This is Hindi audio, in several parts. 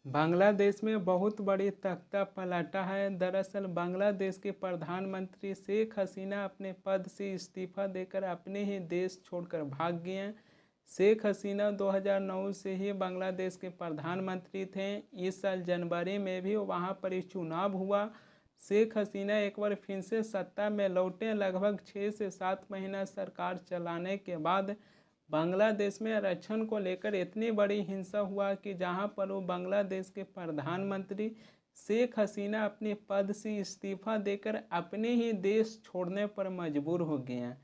बांग्लादेश में बहुत बड़ी तख्ता पलटा है। दरअसल बांग्लादेश के प्रधानमंत्री शेख हसीना अपने पद से इस्तीफा देकर अपने ही देश छोड़कर भाग गए हैं। शेख हसीना 2009 से ही बांग्लादेश के प्रधानमंत्री थे। इस साल जनवरी में भी वहां पर ही चुनाव हुआ। शेख हसीना एक बार फिर से सत्ता में लौटे। लगभग 6 से 7 महीना सरकार चलाने के बाद बांग्लादेश में आरक्षण को लेकर इतनी बड़ी हिंसा हुआ कि जहां पर वो बांग्लादेश के प्रधानमंत्री शेख हसीना अपने पद से इस्तीफा देकर अपने ही देश छोड़ने पर मजबूर हो गए हैं।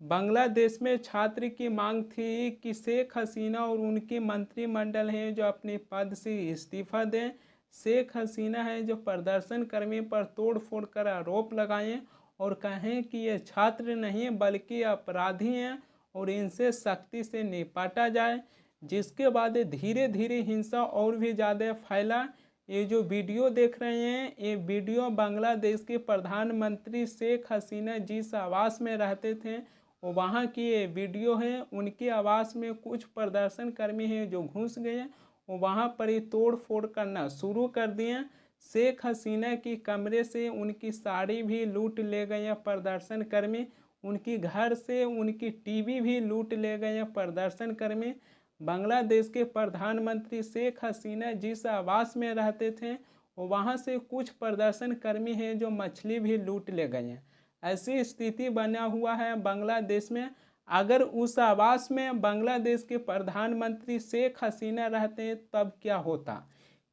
बांग्लादेश में छात्र की मांग थी कि शेख हसीना और उनकी मंत्रिमंडल है जो अपने पद से इस्तीफा दें। शेख हसीना है जो प्रदर्शनकर्मी पर तोड़फोड़ कर आरोप लगाएं और कहें कि ये छात्र नहीं बल्कि अपराधी हैं और इनसे सख्ती से निपटा जाए। जिसके बाद धीरे धीरे हिंसा और भी ज़्यादा फैला। ये जो वीडियो देख रहे हैं ये वीडियो बांग्लादेश के प्रधानमंत्री शेख हसीना जिस आवास में रहते थे वो वहाँ की ये वीडियो है। उनके आवास में कुछ प्रदर्शनकर्मी हैं जो घुस गए वो वहाँ पर ही तोड़ फोड़ करना शुरू कर दिए। शेख हसीना की कमरे से उनकी साड़ी भी लूट ले गए प्रदर्शनकर्मी। उनकी घर से उनकी टीवी भी लूट ले गए प्रदर्शनकर्मी। बांग्लादेश के प्रधानमंत्री शेख हसीना जिस आवास में रहते थे वो वहाँ से कुछ प्रदर्शनकर्मी हैं जो मछली भी लूट ले गए हैं। ऐसी स्थिति बना हुआ है बांग्लादेश में। अगर उस आवास में बांग्लादेश के प्रधानमंत्री शेख हसीना रहते तब क्या होता।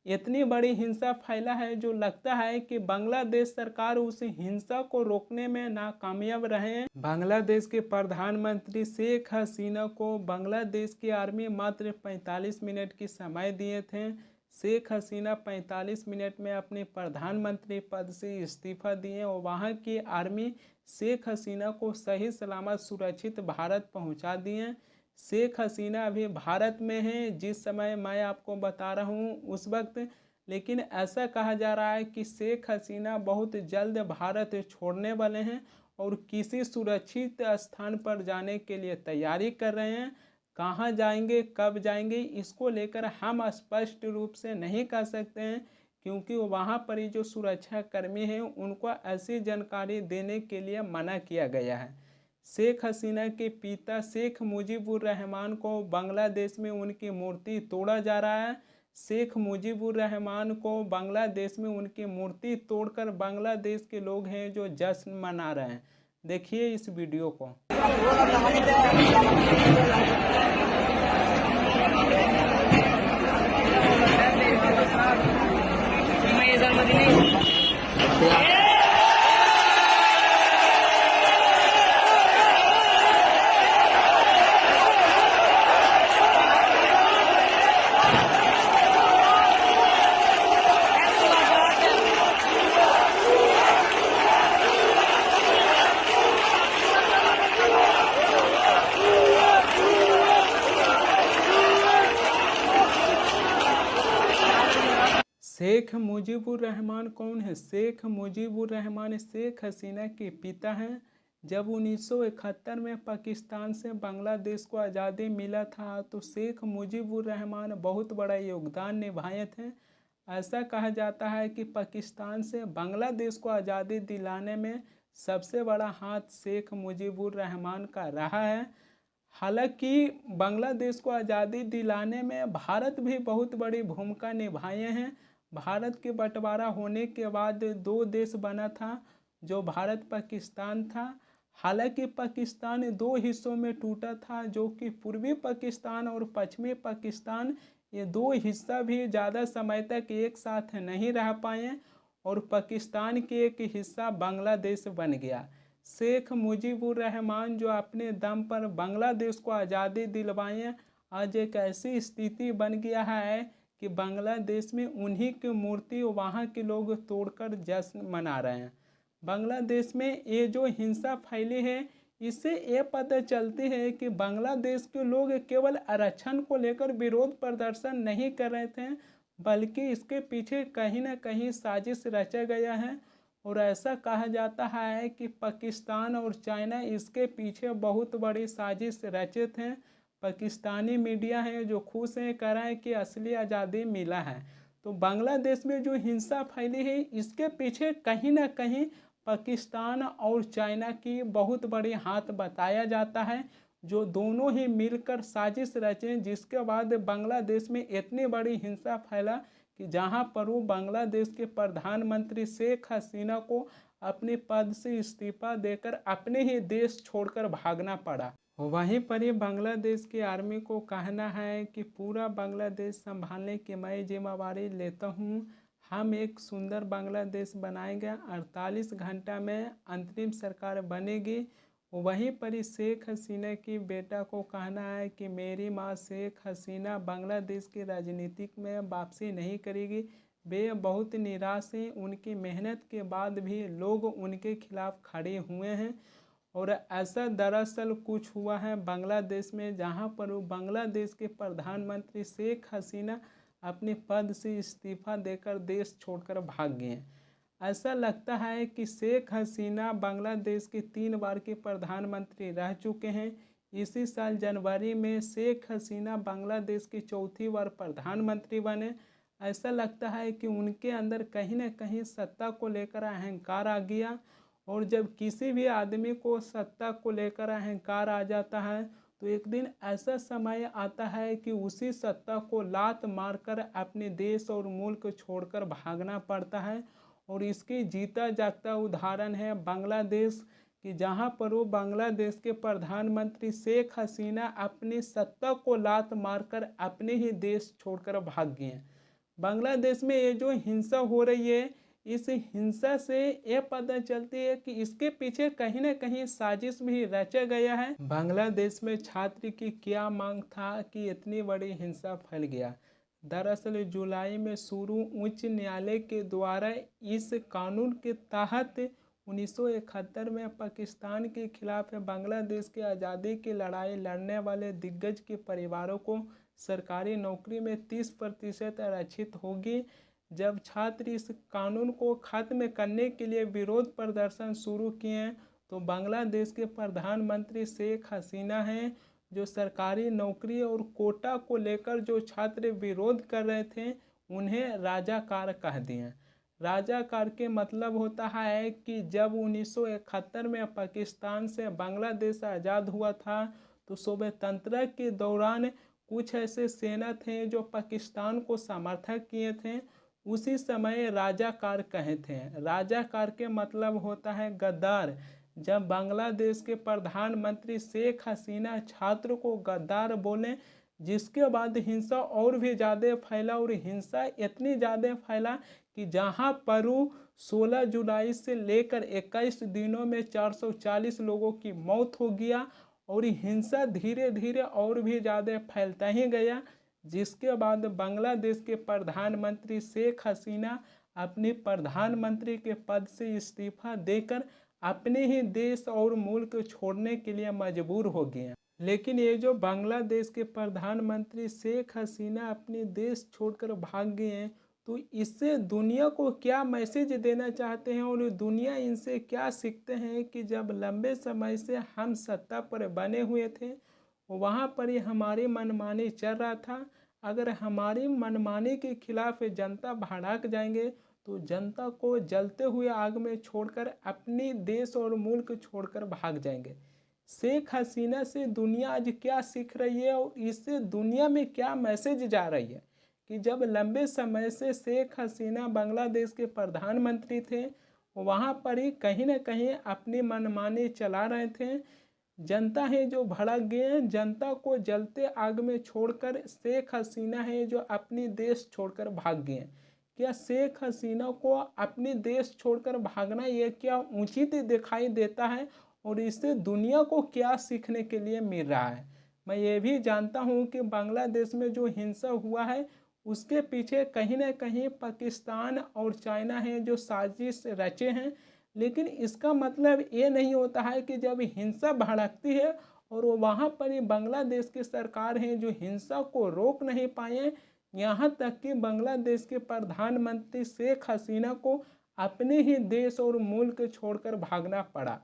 इतनी बड़ी हिंसा फैला है जो लगता है कि बांग्लादेश सरकार उस हिंसा को रोकने में नाकामयाब रहे। बांग्लादेश के प्रधानमंत्री शेख हसीना को बांग्लादेश की आर्मी मात्र 45 मिनट की समय दिए थे। शेख हसीना 45 मिनट में अपने प्रधानमंत्री पद से इस्तीफा दिए और वहां की आर्मी शेख हसीना को सही सलामत सुरक्षित भारत पहुंचा दिए। शेख हसीना अभी भारत में हैं जिस समय मैं आपको बता रहा हूँ उस वक्त। लेकिन ऐसा कहा जा रहा है कि शेख हसीना बहुत जल्द भारत छोड़ने वाले हैं और किसी सुरक्षित स्थान पर जाने के लिए तैयारी कर रहे हैं। कहाँ जाएंगे कब जाएंगे इसको लेकर हम स्पष्ट रूप से नहीं कह सकते हैं क्योंकि वहाँ पर ही जो सुरक्षा कर्मी हैं उनको ऐसी जानकारी देने के लिए मना किया गया है। शेख हसीना के पिता शेख मुजीबुर रहमान को बांग्लादेश में उनकी मूर्ति तोड़ा जा रहा है। शेख मुजीबुर रहमान को बांग्लादेश में उनकी मूर्ति तोड़कर बांग्लादेश के लोग हैं जो जश्न मना रहे हैं। देखिए इस वीडियो को। शेख मुजीबुर रहमान कौन है। शेख मुजीबुर रहमान शेख हसीना के पिता हैं। जब 1971 में पाकिस्तान से बांग्लादेश को आज़ादी मिला था तो शेख मुजीबुर रहमान बहुत बड़ा योगदान निभाए थे। ऐसा कहा जाता है कि पाकिस्तान से बांग्लादेश को आज़ादी दिलाने में सबसे बड़ा हाथ शेख मुजीबुर रहमान का रहा है। हालांकि बांग्लादेश को आज़ादी दिलाने में भारत भी बहुत बड़ी भूमिका निभाए हैं। भारत के बंटवारा होने के बाद 2 देश बना था जो भारत पाकिस्तान था। हालांकि पाकिस्तान 2 हिस्सों में टूटा था जो कि पूर्वी पाकिस्तान और पश्चिमी पाकिस्तान। ये 2 हिस्सा भी ज़्यादा समय तक एक साथ नहीं रह पाए और पाकिस्तान के एक हिस्सा बांग्लादेश बन गया। शेख मुजीबुर रहमान जो अपने दम पर बांग्लादेश को आज़ादी दिलवाए, आज एक ऐसी स्थिति बन गया है कि बांग्लादेश में उन्हीं की मूर्ति वहाँ के लोग तोड़कर जश्न मना रहे हैं। बांग्लादेश में ये जो हिंसा फैली है इससे ये पता चलती है कि बांग्लादेश के लोग केवल आरक्षण को लेकर विरोध प्रदर्शन नहीं कर रहे थे बल्कि इसके पीछे कहीं ना कहीं साजिश रचा गया है। और ऐसा कहा जाता है कि पाकिस्तान और चाइना इसके पीछे बहुत बड़ी साजिश रचे थे। पाकिस्तानी मीडिया है जो खुश है कह रहा है कि असली आज़ादी मिला है। तो बांग्लादेश में जो हिंसा फैली है इसके पीछे कहीं ना कहीं पाकिस्तान और चाइना की बहुत बड़ी हाथ बताया जाता है, जो दोनों ही मिलकर साजिश रचे, जिसके बाद बांग्लादेश में इतनी बड़ी हिंसा फैला कि जहां पर वो बांग्लादेश के प्रधानमंत्री शेख हसीना को अपने पद से इस्तीफा देकर अपने ही देश छोड़कर भागना पड़ा। वहीं पर ही बांग्लादेश की आर्मी को कहना है कि पूरा बांग्लादेश संभालने की मैं जिम्मेवारी लेता हूं, हम एक सुंदर बांग्लादेश बनाएंगे, 48 घंटा में अंतरिम सरकार बनेगी। वहीं पर ही शेख हसीना की बेटा को कहना है कि मेरी मां शेख हसीना बांग्लादेश की राजनीति में वापसी नहीं करेगी। वे बहुत निराश हैं, उनकी मेहनत के बाद भी लोग उनके खिलाफ खड़े हुए हैं। और ऐसा दरअसल कुछ हुआ है बांग्लादेश में, जहां पर वो बांग्लादेश के प्रधानमंत्री शेख हसीना अपने पद से इस्तीफा देकर देश छोड़कर भाग गए हैं। ऐसा लगता है कि शेख हसीना बांग्लादेश के 3 बार के प्रधानमंत्री रह चुके हैं। इसी साल जनवरी में शेख हसीना बांग्लादेश की 4थी बार प्रधानमंत्री बने। ऐसा लगता है कि उनके अंदर कहीं ना कहीं सत्ता को लेकर अहंकार आ गया, और जब किसी भी आदमी को सत्ता को लेकर अहंकार आ जाता है तो एक दिन ऐसा समय आता है कि उसी सत्ता को लात मारकर अपने देश और मुल्क छोड़कर भागना पड़ता है। और इसकी जीता जागता उदाहरण है बांग्लादेश कि जहां पर वो बांग्लादेश के प्रधानमंत्री शेख हसीना अपनी सत्ता को लात मारकर अपने ही देश छोड़कर भाग गए हैं। बांग्लादेश में ये जो हिंसा हो रही है, इस हिंसा से ये पता चलती है कि इसके पीछे कहीं ना कहीं साजिश भी रचा गया है। बांग्लादेश में छात्र की क्या मांग था कि इतनी बड़ी हिंसा फैल गया। दरअसल जुलाई में शुरू उच्च न्यायालय के द्वारा इस कानून के तहत 1971 में पाकिस्तान के खिलाफ बांग्लादेश की आज़ादी की लड़ाई लड़ने वाले दिग्गज के परिवारों को सरकारी नौकरी में 30% आरक्षित होगी। जब छात्र इस कानून को खत्म करने के लिए विरोध प्रदर्शन शुरू किए तो बांग्लादेश के प्रधानमंत्री शेख हसीना हैं, जो सरकारी नौकरी और कोटा को लेकर जो छात्र विरोध कर रहे थे उन्हें राजाकार कह दिए। राजाकार के मतलब होता है कि जब 1971 में पाकिस्तान से बांग्लादेश आज़ाद हुआ था तो स्वतंत्रता के दौरान कुछ ऐसे सेना थे जो पाकिस्तान को समर्थक किए थे, उसी समय राजाकार कहे थे। राजाकार के मतलब होता है गद्दार। जब बांग्लादेश के प्रधानमंत्री शेख हसीना छात्र को गद्दार बोले, जिसके बाद हिंसा और भी ज़्यादा फैला, और हिंसा इतनी ज़्यादा फैला कि जहां पर 16 जुलाई से लेकर 21 दिनों में 440 लोगों की मौत हो गया, और हिंसा धीरे धीरे और भी ज़्यादा फैलता ही गया, जिसके बाद बांग्लादेश के प्रधानमंत्री शेख हसीना अपने प्रधानमंत्री के पद से इस्तीफा देकर अपने ही देश और मुल्क छोड़ने के लिए मजबूर हो गए। लेकिन ये जो बांग्लादेश के प्रधानमंत्री शेख हसीना अपने देश छोड़कर भाग गए हैं, तो इससे दुनिया को क्या मैसेज देना चाहते हैं और दुनिया इनसे क्या सीखते हैं कि जब लंबे समय से हम सत्ता पर बने हुए थे वहाँ पर ही हमारी मनमानी चल रहा था। अगर हमारी मनमानी के खिलाफ जनता भड़क जाएंगे तो जनता को जलते हुए आग में छोड़कर अपनी देश और मुल्क छोड़कर भाग जाएंगे। शेख हसीना से दुनिया आज क्या सीख रही है और इससे दुनिया में क्या मैसेज जा रही है कि जब लंबे समय से शेख हसीना बांग्लादेश के प्रधानमंत्री थे, वहाँ पर ही कहीं ना कहीं अपनी मनमानी चला रहे थे। जनता है जो भड़क गए, जनता को जलते आग में छोड़कर शेख हसीना है जो अपनी देश छोड़कर भाग गए। क्या शेख हसीना को अपने देश छोड़कर भागना ये क्या उचित दिखाई देता है और इससे दुनिया को क्या सीखने के लिए मिल रहा है? मैं ये भी जानता हूँ कि बांग्लादेश में जो हिंसा हुआ है उसके पीछे कहीं ना कहीं पाकिस्तान और चाइना है जो साजिश रचे हैं, लेकिन इसका मतलब ये नहीं होता है कि जब हिंसा भड़कती है और वो वहाँ पर ही बांग्लादेश की सरकार है जो हिंसा को रोक नहीं पाए, यहाँ तक कि बांग्लादेश के प्रधानमंत्री शेख हसीना को अपने ही देश और मुल्क छोड़कर भागना पड़ा।